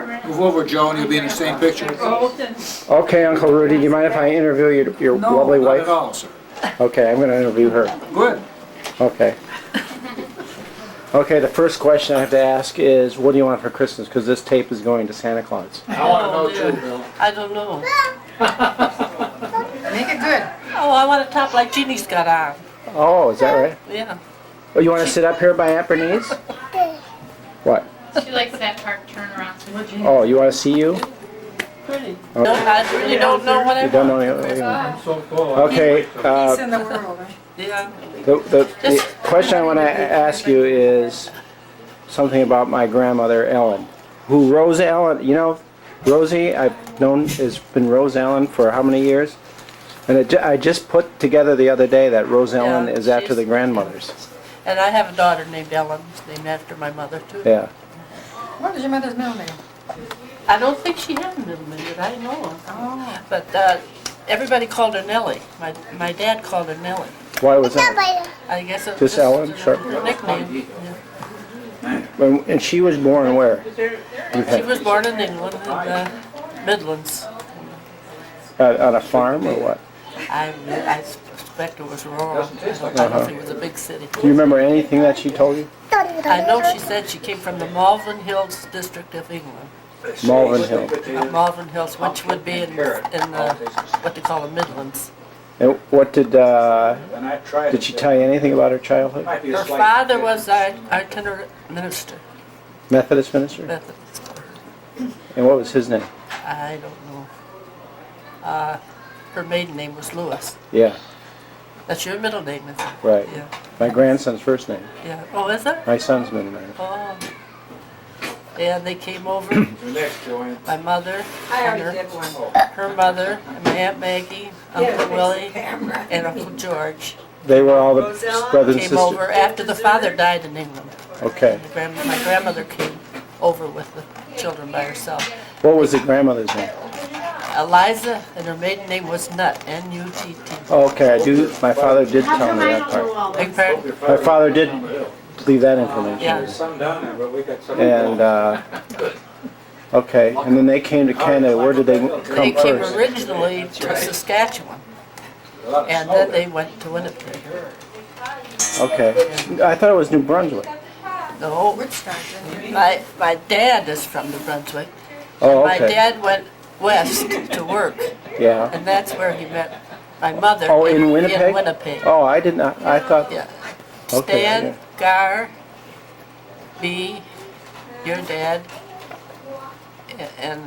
Move over, Joe, and you'll be in the same picture. Okay, Uncle Rudy, do you mind if I interview your lovely No, wife? not at all, sir. Okay, I'm going to interview her. Good. Okay. Okay, the first question I have to ask is, what do you want for Christmas? Because this tape is going to Santa Claus. I want to know too, Bill. I don't know. Make it good. Oh, I want a top like Jeannie's got on. Oh, is that right? Yeah. Oh, you want to sit up here by Aunt Bernice? What? She likes that part turnaround. Oh, you want to see you? Pretty. Okay. No, I really don't know what I You don't know want. yet? I'm so full. Okay, Peace in the world. Yeah. the question I want to ask you is something about my grandmother, Ellen. Who, Rose Ellen, you know, Rosie, I've known, has been Rose Ellen for how many years? And I just put together the other day that Rose Ellen Yeah, is after she's- the grandmothers. And I have a daughter named Ellen, named after my mother too. Yeah. What is your mother's middle name? I don't think she had a middle name that I know of. Oh. But everybody called her Nellie. My dad called her Nellie. Why was that? I guess it was Just Ellen, short? her nickname. And she was born where? Yeah. She was born in England, in the Midlands. On a farm or what? I suspect it was rural. I don't think it was a big city. Do you remember anything that she told you? I know she said she came from the Malvern Hills district of England. Malvern Hill. Malvern Hills, which would be in what they call the Midlands. And what And I tried. did she tell you anything about her childhood? Might be a Her slight- father was our itinerant minister. Methodist minister? Methodist. And what was his name? I don't know. Her maiden name was Lewis. Yeah, That's your middle name, is it? right. Yeah. My grandson's first name. Yeah. Oh, is it? My son's middle name. Oh. And they came over. You're next, Joanne. My mother, I and already did one. her mother, and my Aunt Maggie, Uncle Willie, and Uncle George They were all the brothers and came sisters? over after the father died in England. Okay. My grandmother came over with the children by herself. What was the grandmother's name? Eliza, and her maiden name was Nutt, N-U-T-T. Oh, okay, my father did tell me that part. Big pardon? My father did leave that information. Yeah. There's some down there, but we got some. And, okay, and then they came to Canada. Where did they They come came first? originally to Saskatchewan, and then they went to Winnipeg. Okay. I thought it was New Brunswick. No, my dad is from New Brunswick. Oh, My okay. dad went west to work, Yeah. and that's where he met my mother. Oh, in Winnipeg? In Winnipeg. Oh, I did not, I thought, Yeah. okay. Stan, Gar, B, your dad, and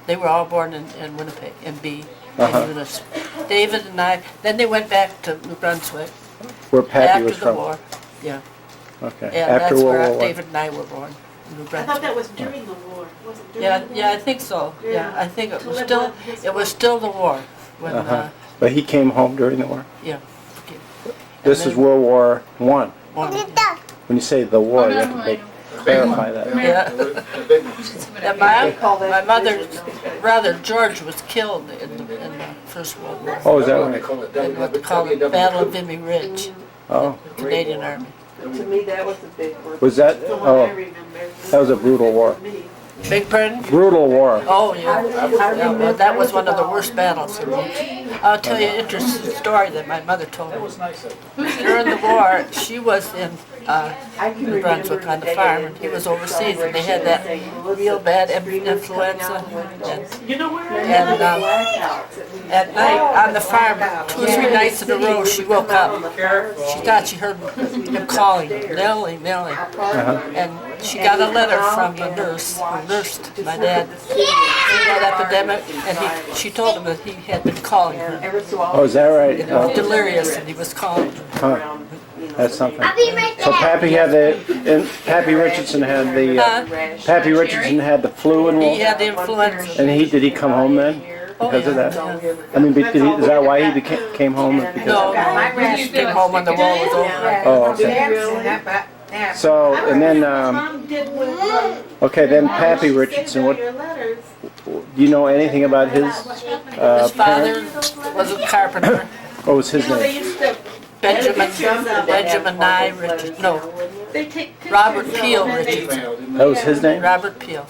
they were all born in Winnipeg, in B, Uh-huh. and Eunice. David and I, then they went back to New Brunswick Where Pappy after was the from. war. Yeah, Okay, and after that's World where War I. David and I were born, in New I thought Brunswick. that was during the war. Was it during Yeah, the war? yeah, I think so. Yeah, I think it was still the war when, Uh-huh. But he came home during the war? yeah. Okay. This And is then World War One. one- When you say the war, you have to clarify that. Yeah. The big one. And my mother's brother George was killed in the First World War. Oh, is that They right? call it In what they call the Battle of Vimy Ridge, Oh, the Canadian Army. To me, that was a big one. was that, The one I oh, remember. that was a brutal war. Me. Big pardon? Brutal war. Oh, yeah. Yeah, well, that was one of the worst battles. I'll tell you an interesting story that my mother told me. During the war, she was in New Brunswick on the farm, and he was overseas, and they had that real bad influenza. You know where? And at night on the farm, 2 or 3 nights in a row, she woke up. She thought she heard him calling, Nellie, Nellie. And she got a letter from the nurse who nursed my dad through that epidemic, and she told him that he had been calling her. Oh, is that right? Oh, Delirious, and he was calling her. huh. That's something. So Pappy had and Pappy Richardson had Pappy Richardson had the flu and He had the influenza. and did he come home then? Because of that? I mean, is that why he came home? Because, No, he came home when the war was over. oh, okay. So, and then, Mom did with okay, then Pappy Richardson, what, your letters. do you know anything about his His father was a carpenter. what was his They name? used to Benjamin Nye Richard, no, they take pictures Robert of Peel them. Richardson. That was his name? Robert Peel.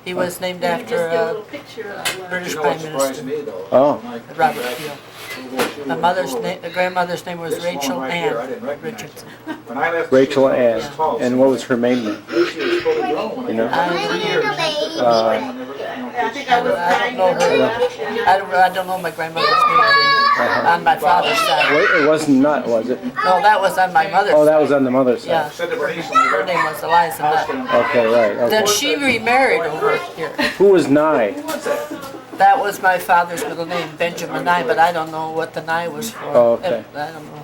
He was named Just after get a a little picture of British You know what Prime surprised Minister, me though? Oh. Like, Robert back- Peel. she My was grandmother's name was this one Rachel right here, I Ann didn't recognize Richardson. her. When I left, Rachel she was Ann. this tall. And what was her maiden name? She was fully grown when You know? I I think I was don't know her. I don't know my grandmother's name on my father's side. Wait, it wasn't Nut, was it? No, that was on my mother's Oh, that side. was on the mother's side. Yeah, said to Bernice when we her left, name was Eliza Nutt. Okay, right. Then Okay. she remarried over here. Who was Nye? That was my father's middle name, Benjamin Nye, but I don't know what the Nye was for. Oh, okay. I don't know.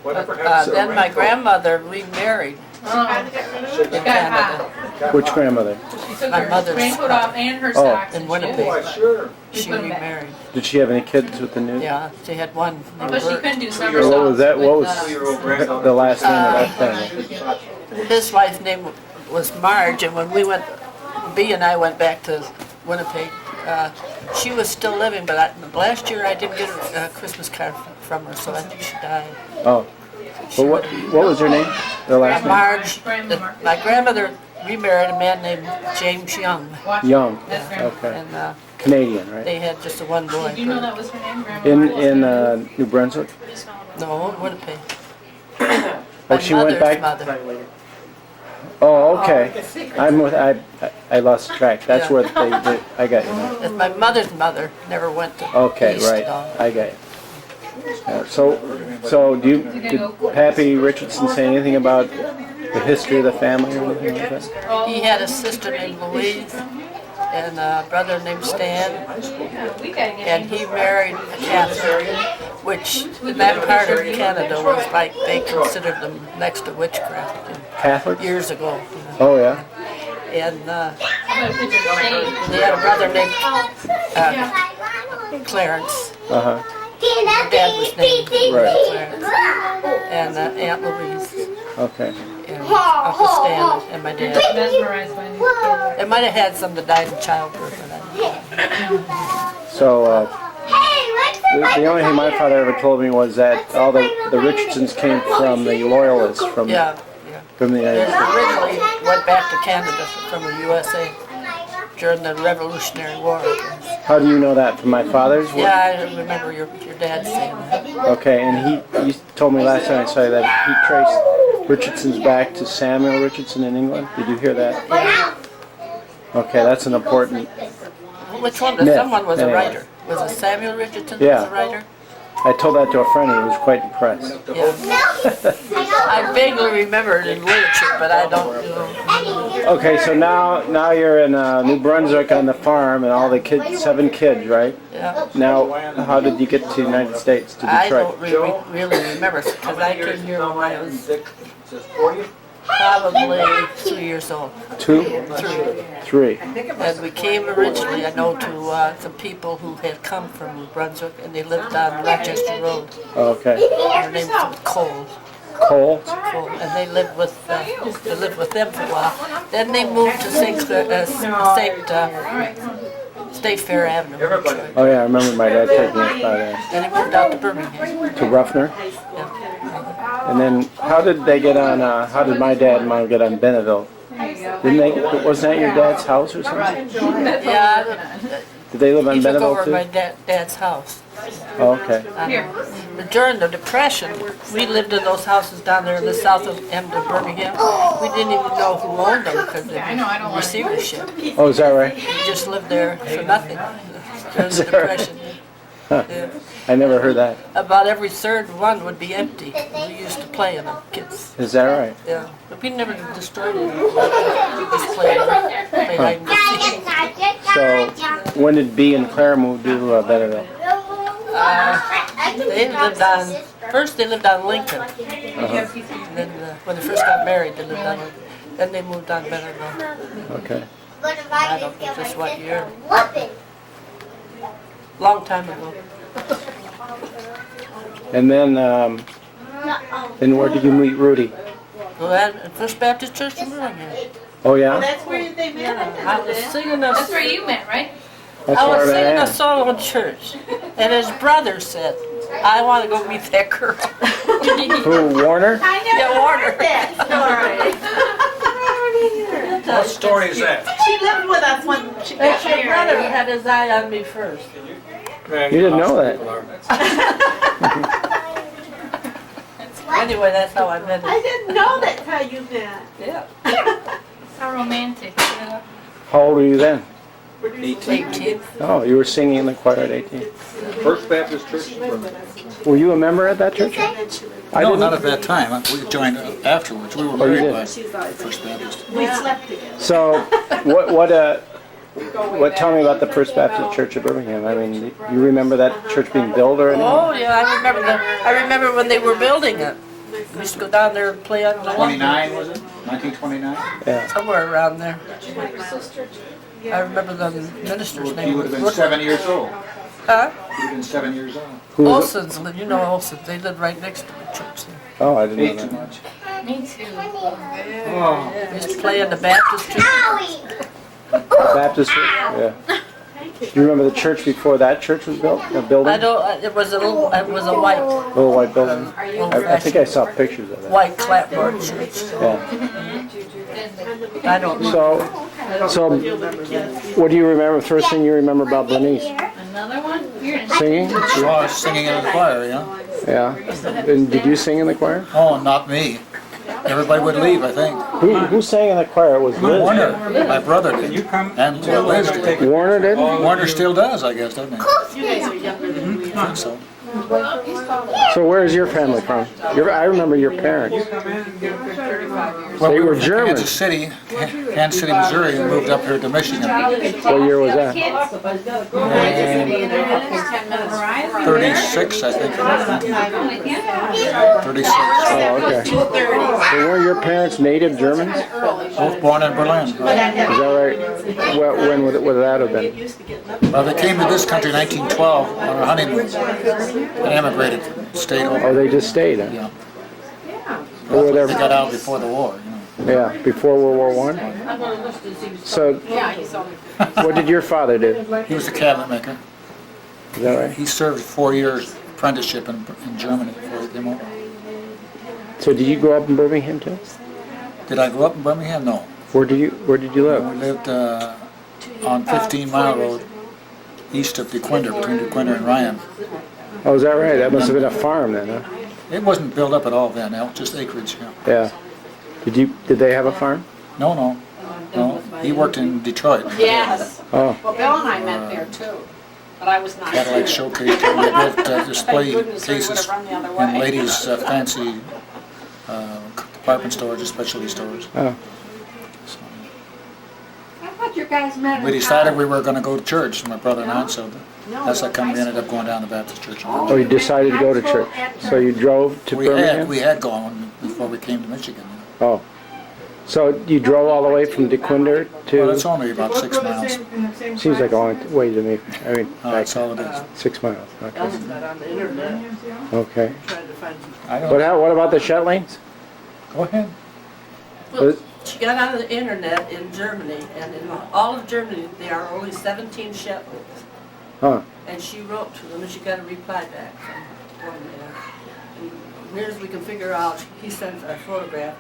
whatever happened to Then my Rainbow? grandmother remarried in Canada. Which grandmother? She took My her mother's raincoat off and her Oh. socks. In and Winnipeg. Oh, sure. She remarried. Did she have any kids with the new? Yeah, she had one named But she Bert. couldn't do What somersaults. was that? What was Two-year-old granddaughter. the last name of that family? His wife's name was Marge, and when we went, B and I went back to Winnipeg, she was still living, but last year I didn't get a Christmas card from her, so I think she died. Oh. Well, what was her name? The last name? Marge, Grandma. my grandmother remarried a man named James Young, Watch. Young. That's grandma. Okay. and Canadian, right? they had just a one boy. Do you know that was her name, Grandma? In New Brunswick? No, Winnipeg. Oh, My she went mother's back. mother. Oh, okay. I'm with. I lost track. That's Yeah. where they. I got you. now. That's my mother's mother never went to Okay, East right. at all. I got you. So did Pappy Richardson say anything about the history of the family or anything like that? He had a sister named Louise and a brother named Stan, and he married a Catholic, which in that part of Canada was like they considered them next to witchcraft Catholic? years ago. Oh yeah. And they had a brother named Clarence. Uh huh. Dad was named Right. Clarence, and Aunt Louise, Okay. and Uncle Stan, and my dad. Mesmerized by me. They might have had some that died in childbirth, but I don't know. So the only thing my father ever told me was that all the Richardsons came from the Loyalists from Yeah. the They United States. originally went back to Canada from the USA during the Revolutionary War. How do you know that? From my father's work? Yeah, I remember your dad saying that. Okay, and you told me last time I saw you that he traced Richardson's back to Samuel Richardson in England. Did you hear that? Okay, that's an important. Which one? Myth, Someone was a anyway. writer. Was it Samuel Richardson Yeah. was a writer? I told that to a friend. He was quite impressed. Yeah. I vaguely remember it in literature, but I don't know. Okay, so now you're in New Brunswick on the farm, and all the kids, 7 kids, right? Yeah. Now, how did you get to the United States, to I Detroit? don't really remember because I came here when I was Says 40? probably 3 years old. 2? 3. And we came originally, I know, to some people who had come from New Brunswick, and they lived on Rochester Road. Okay. Their name was Cole. Cole? Cole, and they lived with them for a while. Then they moved to State Fair Avenue. in Everybody. Detroit. Oh yeah, I remember my dad taking us by there. Then they moved out to Birmingham. To Ruffner? Yeah. And then, how did they get on, how did my dad and mom get on Benneville? Didn't they, wasn't that your dad's house or something? Yeah, Did they live on he took Benneville over too? my dad's house. Oh, okay. During the Depression, we lived in those houses down there in the south of Birmingham. We didn't even know who owned them because they were receivership. Oh, is that right? We just lived there for nothing during Is the that right? Depression. Huh. Yeah. I never heard that. About every third one would be empty. We used to play in them, kids. Is that right? Yeah, but we never destroyed it. We just played hide and seek. So, when did B and Claire move to Benneville? They lived on, first they lived on Lincoln. And then when they first got married, they lived on Lincoln. Then they moved on Bentonville. Okay. I don't know just what year. Long time ago. And then where did you meet Rudy? Well, at First Baptist Church in Birmingham. Oh yeah? That's where they met. I was singing a, That's where you went, right? That's I was where singing I a song in church, and his brother said, "I want to go meet that girl." Who, Warner? I never Yeah, Warner. heard that story. That's story is that? She lived with us when she got That's your brother married. had his eye on me first. Man, You didn't know that. Anyway, that's how I met I him. didn't know that's how you met. Yeah. How romantic. Yeah. How old were you then? 18. Oh, you were singing in the choir at 18. First Baptist Church. Were you a member at that church? I No, didn't. not at that time. We joined afterwards. We were Oh, you married did? by First Baptist. We slept together. So, what? Tell me about the First Baptist Church of Birmingham. I mean, you remember that church being built or anything? Oh, yeah, I remember when they were building it. We used to go down there and play on the 29, was it? 1929? Yeah. somewhere around there. I remember the minister's You name would was have been 7 years old. Huh? You would have been 7 years old. Who was it? Olson's, you know Olson's, they lived right next to the church there. Oh, I didn't Ate know too that. much. Me too. We used to play in the Baptist church. Baptist church? Yeah. Do you remember the church before that church was built? The building? I don't, it was a white, Little white building. I think I saw pictures of that. white clapboard church. Yeah. I don't know. So, what do you remember? First thing you remember about Bernice? Another one? You're in Singing? She was singing in the choir, yeah? Yeah. And did you sing in the choir? Oh, not me. Everybody would leave, I think. Who sang in the choir? It was Liz. Warner, my brother did. And Liz did. Warner did? Warner still does, I guess, doesn't he? You guys are younger than we I think so. So where's your family from? I remember your parents. Well, They we were from German. Kansas City, Missouri, and moved up here to Michigan. What year was that? 36, I think. 36. Oh, okay. So were your parents native Germans? Is Both born in Berlin. that right? When would that have been? Well, they came to this country in 1912 on a honeymoon. They emigrated, stayed over. Oh, they just stayed, huh? Yeah. Or were They there, got out before the war, you know. yeah, before World War I? So, what did your father do? He was a cabinet maker. Is that right? He served 4 years apprenticeship in Germany before he came over. So did you grow up in Birmingham too? Did I grow up in Birmingham? No. Where did you live? We lived on 15 Mile Road, east of DeQuinder, between DeQuinder and Ryan. Oh, is that right? That must have been a farm then, huh? It wasn't built up at all then, just acreage. Yeah. Yeah. Did they have a farm? No. He worked in Detroit. Yes. Oh, Well, Bill and I met there too, but I was not Cadillac here. Showcase. They built display Thank goodness we cases would've run the other in way. ladies' fancy department stores or specialty stores. oh. I thought you guys met in We decided college. we were going to go to church, my brother and I, so that's how come we ended up going down to Baptist Church. Oh, you decided to go to church. So you drove to Birmingham? We had gone before we came to Michigan. Oh. So you drove all the way from DeQuinder Well, it's to, only about 6 miles. seems like a long way to me. I mean, That's all it is. 6 miles. Okay. Ellen's got on the internet, Okay. trying to find some. I What, don't, what about the Shettlings? go ahead. Well, she got on the internet in Germany, and in all of Germany, there are only 17 Shetlands. Huh. And she wrote to them, and she got a reply back from one there. And near as we can figure out, he sent a photograph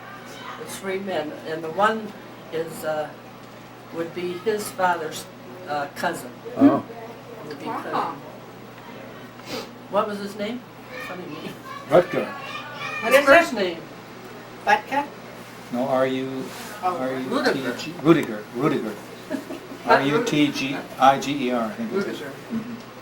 of 3 men, and the one is, would be his father's cousin. Oh. Would be cousin. What was his name? Funny name. Rutger. His first name. Butka? No, R-U-T-G, Rudiger. R-U-T-G-I-G-E-R, I think it is.